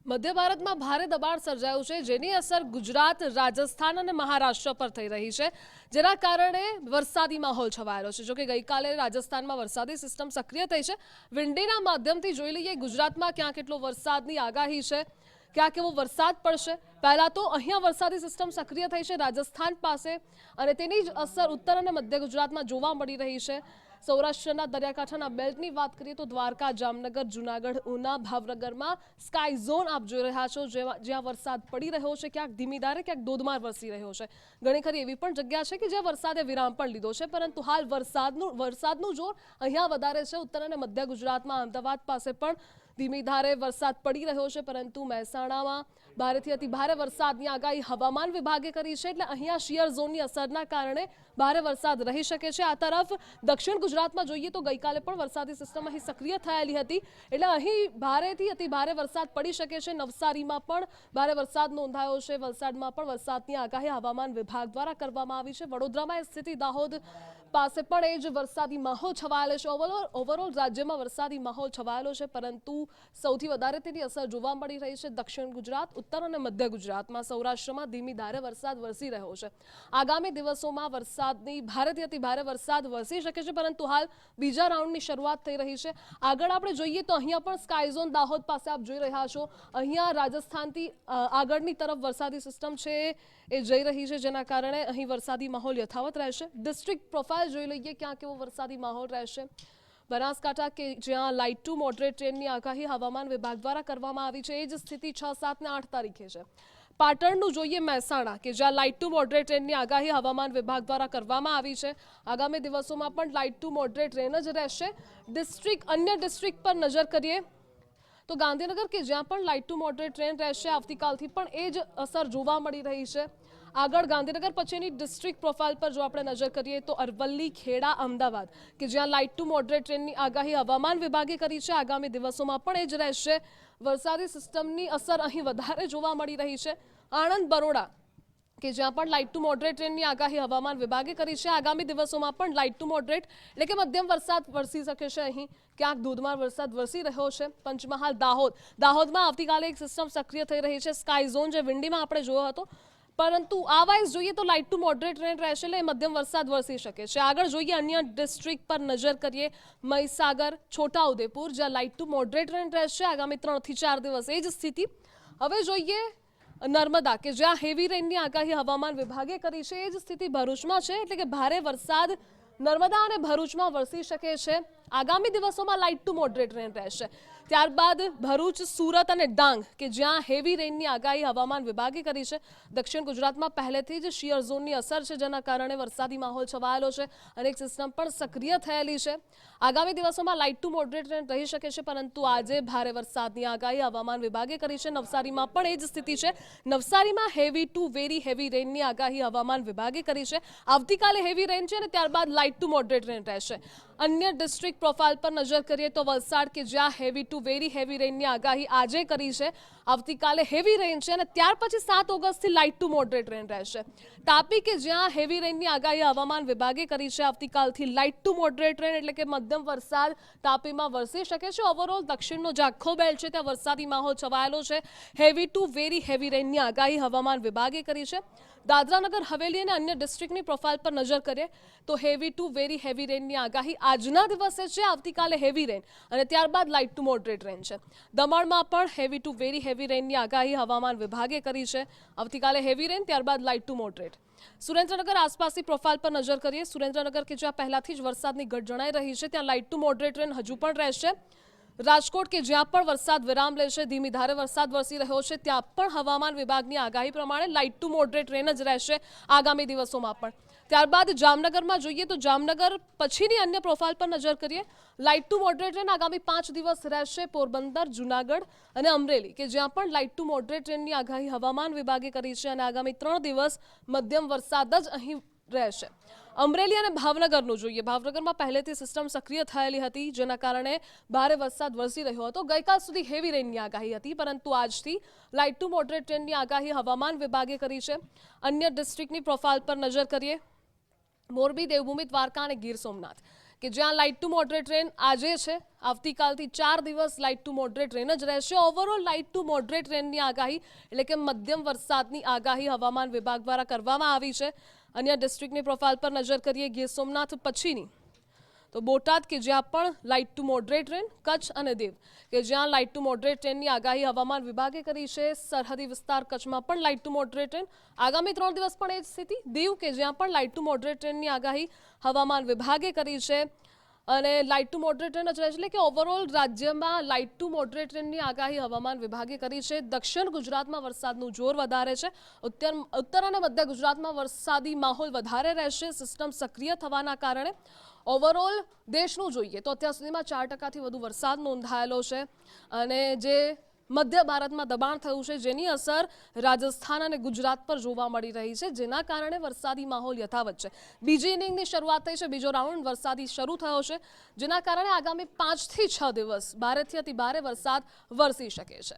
મધ્ય ભારતમાં ભારે દબાણ સર્જાયું છે, જેની અસર ગુજરાત, રાજસ્થાન અને મહારાષ્ટ્ર પર થઈ રહી છે, જેના કારણે વરસાદી માહોલ છવાયેલો છે। જોકે ગઈકાલે રાજસ્થાનમાં વરસાદી સિસ્ટમ સક્રિય થઈ છે। વિંડીના માધ્યમથી જોઈ લઈએ ગુજરાતમાં ક્યાં કેટલો વરસાદની આગાહી છે, ક્યાં કેવો વરસાદ પડશે। પહેલા તો અહીંયા વરસાદી સિસ્ટમ સક્રિય થઈ છે રાજસ્થાન પાસે, અને તેની જ અસર ઉત્તર અને મધ્ય ગુજરાતમાં જોવા મળી રહી છે। સૌરાષ્ટ્રના દરિયાકાંઠાના બેલ્ટની વાત કરીએ તો દ્વારકા, જામનગર, જૂનાગઢ, ઉના, ભાવનગરમાં સ્કાય ઝોન આપ જોઈ રહ્યા છો, જ્યાં વરસાદ પડી રહ્યો છે, ક્યાંક ધીમી ધારે, ક્યાંક ધોધમાર વરસી રહ્યો છે। ઘણી ખરી એવી પણ જગ્યા છે કે જ્યાં વરસાદે વિરામ પણ લીધો છે, પરંતુ હાલ વરસાદનું જોર અહીંયા વધારે છે। ઉત્તર અને મધ્ય ગુજરાતમાં અમદાવાદ પાસે પણ ધીમી ધારે વરસાદ પડી રહ્યો છે, પરંતુ મહેસાણામાં ભારેથી અતિ ભારે વરસાદની આગાહી હવામાન વિભાગે કરી છે, એટલે અહીંયા શિયર ઝોનની અસરના કારણે ભારે વરસાદ રહી શકે છે। આ તરફ દક્ષિણ ગુજરાતમાં જોઈએ તો ગઈકાલે પણ વરસાદી સિસ્ટમ અહીં સક્રિય થયેલી હતી, એટલે અહીં ભારેથી અતિ ભારે વરસાદ પડી શકે છે। નવસારીમાં પણ ભારે વરસાદ નોંધાયો છે, વલસાડમાં પણ વરસાદની આગાહી હવામાન વિભાગ દ્વારા કરવામાં આવી છે। વડોદરામાં એ સ્થિતિ, દાહોદ પાસે પણ એ જ વરસાદી માહોલ છવાયેલો છે। ઓવરઓલ રાજ્યમાં વરસાદી માહોલ છવાયેલો છે, પરંતુ સૌથી વધારે તેની અસર જોવા મળી રહી છે દક્ષિણ ગુજરાત, ઉત્તર અને મધ્ય ગુજરાતમાં। સૌરાષ્ટ્રમાં ધીમી ધારે વરસાદ વરસી રહ્યો છે। આગામી દિવસોમાં વરસાદની ભારેથી અતિ ભારે વરસાદ વરસી શકે છે, પરંતુ હાલ બીજા રાઉન્ડની શરૂઆત થઈ રહી છે। આગળ આપણે જોઈએ તો અહીંયા પણ સ્કાય ઝોન દાહોદ પાસે આપ જોઈ રહ્યા છો, અહીંયા રાજસ્થાનથી આગળની તરફ વરસાદી સિસ્ટમ છે એ જઈ રહી છે, જેના કારણે અહીં વરસાદી માહોલ યથાવત રહેશે। ડિસ્ટ્રિક્ટ પ્રોફાઇલ જોઈ લઈએ ક્યાં કેવો વરસાદી માહોલ રહેશે। બનાસકાંઠા કે જ્યાં લાઇટ ટુ મોડરેટ ટ્રેનની આગાહી હવામાન વિભાગ દ્વારા કરવામાં આવી છે, એ જ સ્થિતિ 6, 7 અને 8 તારીખે છે। પાટણનું જોઈએ મહેસાણા કે જ્યાં લાઇટ ટુ મોડરેટ ટ્રેનની આગાહી હવામાન વિભાગ દ્વારા કરવામાં આવી છે। આગામી દિવસોમાં પણ લાઇટ ટુ મોડરેટ ટ્રેન જ રહેશે। અન્ય ડિસ્ટ્રિક્ટ પર નજર કરીએ તો ગાંધીનગર કે જ્યાં પણ લાઇટ ટુ મોડરેટ ટ્રેન રહેશે, આવતીકાલથી પણ એ જ અસર જોવા મળી રહી છે। આગળ ગાંધીનગર પછીની ડિસ્ટ્રિક્ટ પ્રોફાઇલ પર જો આપણે નજર કરીએ તો અરવલ્લી, ખેડા, અમદાવાદ કે જ્યાં લાઇટ ટુ મોડરેટ ટ્રેનની આગાહી હવામાન વિભાગે કરી છે, આગામી દિવસોમાં પણ એ જ રહેશે। વરસાદી સિસ્ટમની અસર અહીં વધારે જોવા મળી રહી છે। આણંદ, બરોડા કે જ્યાં પણ લાઇટ ટુ મોડરેટ ટ્રેનની આગાહી હવામાન વિભાગે કરી છે, આગામી દિવસોમાં પણ લાઇટ ટુ મોડરેટ એટલે કે મધ્યમ વરસાદ વરસી શકે છે। અહીં ક્યાંક ધોધમાર વરસાદ વરસી રહ્યો છે। પંચમહાલ, દાહોદમાં આવતીકાલે એક સિસ્ટમ સક્રિય થઈ રહી છે, સ્કાય ઝોન જે વિંડીમાં આપણે જોયો હતો, પરંતુ આ વાઇઝ જોઈએ તો લાઇટ ટુ મોડરેટ ટ્રેન રહેશે, એટલે મધ્યમ વરસાદ વરસી શકે છે। આગળ જોઈએ અન્ય ડિસ્ટ્રિક્ટ પર નજર કરીએ, મહીસાગર, છોટાઉદેપુર જ્યાં લાઇટ ટુ મોડરેટ ટ્રેન રહેશે, આગામી 3 થી 4 દિવસ એ જ સ્થિતિ। હવે જોઈએ નર્મદા કે જ્યાં હેવી રેનની આગાહી હવામાન વિભાગે કરી છે, એ જ સ્થિતિ ભરૂચમાં છે, એટલે કે ભારે વરસાદ નર્મદા અને ભરૂચમાં વરસી શકે છે। આગામી દિવસોમાં લાઇટ ટુ મોડરેટ રેન રહેશે। ત્યારબાદ ભરૂચ, સુરત અને ડાંગ કે જ્યાં હેવી રેનની આગાહી હવામાન વિભાગે કરી છે। દક્ષિણ ગુજરાતમાં પહેલેથી જ શિયર ઝોનની અસર છે, જેના કારણે વરસાદી માહોલ છવાયેલો છે અને એક સિસ્ટમ પણ સક્રિય થયેલી છે। આગામી દિવસોમાં લાઇટ ટુ મોડરેટ રેન રહી શકે છે, પરંતુ આજે ભારે વરસાદની આગાહી હવામાન વિભાગે કરી છે। નવસારીમાં પણ એ જ સ્થિતિ છે। નવસારીમાં હેવી ટુ વેરી હેવી રેનની આગાહી હવામાન વિભાગે કરી છે। આવતીકાલે હેવી રેન છે અને ત્યારબાદ લાઇટ ટુ મોડરેટ રેન રહેશે। અન્ય ડિસ્ટ્રિક્ટ પ્રોફાઇલ પર નજર કરીએ તો વલસાડ કે જ્યાં હેવી ટુ વેરી હેવી રેનની આગાહી આજે કરી છે, આવતીકાલે હેવી રેન છે અને ત્યાર પછી 7 ઓગસ્ટથી લાઇટ ટુ મોડરેટ રેન રહેશે। તાપી કે જ્યાં હેવી રેનની આગાહી હવામાન વિભાગે કરી છે, આવતીકાલથી લાઇટ ટુ મોડરેટ રેન એટલે કે મધ્યમ વરસાદ તાપીમાં વરસી શકે છે। ઓવરઓલ દક્ષિણનો જે આખો બેલ્ટ છે ત્યાં વરસાદી માહોલ છવાયેલો છે। હેવી ટુ વેરી હેવી રેનની આગાહી હવામાન વિભાગે કરી છે। દાદરાનગર હવેલી અને અન્ય ડિસ્ટ્રિક્ટની પ્રોફાઇલ પર નજર કરીએ તો હેવી ટુ વેરી હેવી રેનની આગાહી આજના દિવસે છે, આવતીકાલે હેવી રેન અને ત્યારબાદ લાઇટ ટુ મોડરેટ રેન છે। દમણમાં પણ હેવી ટુ વેરી હેવી રેનની આગાહી હવામાન વિભાગે કરી છે, આવતીકાલે હેવી રેન, ત્યારબાદ લાઇટ ટુ મોડરેટ। સુરેન્દ્રનગર આસપાસની પ્રોફાઇલ પર નજર કરીએ, સુરેન્દ્રનગર કે જ્યાં પહેલાથી જ વરસાદની ઘટ જણાઈ રહી છે, ત્યાં લાઇટ ટુ મોડરેટ રેન હજુ પણ રહેશે। રાજકોટ કે જ્યાં પણ વરસાદ વિરામ લેશે, ધીમી ધારે વરસાદ વરસી રહ્યો છે, ત્યાં પણ હવામાન વિભાગની આગાહી પ્રમાણે લાઇટ ટુ મોડરેટ રેન જ રહેશે આગામી દિવસોમાં પણ। ત્યારબાદ જામનગરમાં જોઈએ તો જામનગર પછીની અન્ય પ્રોફાઇલ પર નજર કરીએ, લાઇટ ટુ મોડરેટ રેન આગામી 5 દિવસ રહેશે। પોરબંદર, જૂનાગઢ અને અમરેલી કે જ્યાં પણ લાઇટ ટુ મોડરેટ રેનની આગાહી હવામાન વિભાગે કરી છે અને આગામી 3 દિવસ મધ્યમ વરસાદ જ અહીં રહેશે। અમરેલી અને ભાવનગરનું જોઈએ, ભાવનગરમાં પહેલેથી સિસ્ટમ સક્રિય થયેલી હતી, જેના કારણે ભારે વરસાદ વરસી રહ્યો હતો। ગઈકાલ સુધી હેવી રેનની આગાહી હતી, પરંતુ આજથી લાઇટ ટુ મોડરેટ રેનની આગાહી હવામાન વિભાગે કરી છે। અન્ય ડિસ્ટ્રિક્ટની પ્રોફાઇલ પર નજર કરીએ, મોરબી, દેવભૂમિ, દ્વારકા અને ગીર સોમનાથ કે જ્યાં લાઇટ ટુ મોડરેટ રેન આજે છે, આવતીકાલથી 4 દિવસ લાઇટ ટુ મોડરેટ રેન જ રહેશે. ઓવરઓલ લાઇટ ટુ મોડરેટ રેનની આગાહી એટલે કે મધ્યમ વરસાદની આગાહી હવામાન વિભાગ દ્વારા કરવામાં આવી છે. અન્ય ડિસ્ટ્રિક્ટની પ્રોફાઇલ પર નજર કરીએ ગીર સોમનાથ પછીની, તો બોટાદ કે જ્યાં પણ લાઇટ ટુ મોડરેટ રેન, કચ્છ અને દીવ કે જ્યાં લાઇટ ટુ મોડરેટ રેનની આગાહી હવામાન વિભાગે કરી છે. સરહદી વિસ્તાર કચ્છમાં પણ લાઇટ ટુ મોડરેટ રેન, આગામી 3 દિવસ પણ એ જ સ્થિતિ. દીવ કે જ્યાં પણ લાઇટ ટુ મોડરેટ રેનની આગાહી હવામાન વિભાગે કરી છે અને લાઇટ ટુ મોડરેટ રેન જ રહે છે, એટલે કે ઓવરઓલ રાજ્યમાં લાઇટ ટુ મોડરેટ રેનની આગાહી હવામાન વિભાગે કરી છે. દક્ષિણ ગુજરાતમાં વરસાદનું જોર વધારે છે, ઉત્તર અને મધ્ય ગુજરાતમાં વરસાદી માહોલ વધારે રહેશે સિસ્ટમ સક્રિય થવાના કારણે. ઓવરઓલ દેશનું જોઈએ તો અત્યાર સુધીમાં 4%થી વધુ વરસાદ નોંધાયેલો છે અને જે મધ્ય ભારતમાં દબાણ થયું છે જેની અસર રાજસ્થાન અને ગુજરાત પર જોવા મળી રહી છે, જેના કારણે વરસાદી માહોલ યથાવત છે. બીજી ઇનિંગની શરૂઆત થઈ છે, બીજો રાઉન્ડ વરસાદી શરૂ થયો છે, જેના કારણે આગામી 5 થી 6 દિવસ ભારેથી અતિ ભારે વરસાદ વરસી શકે છે.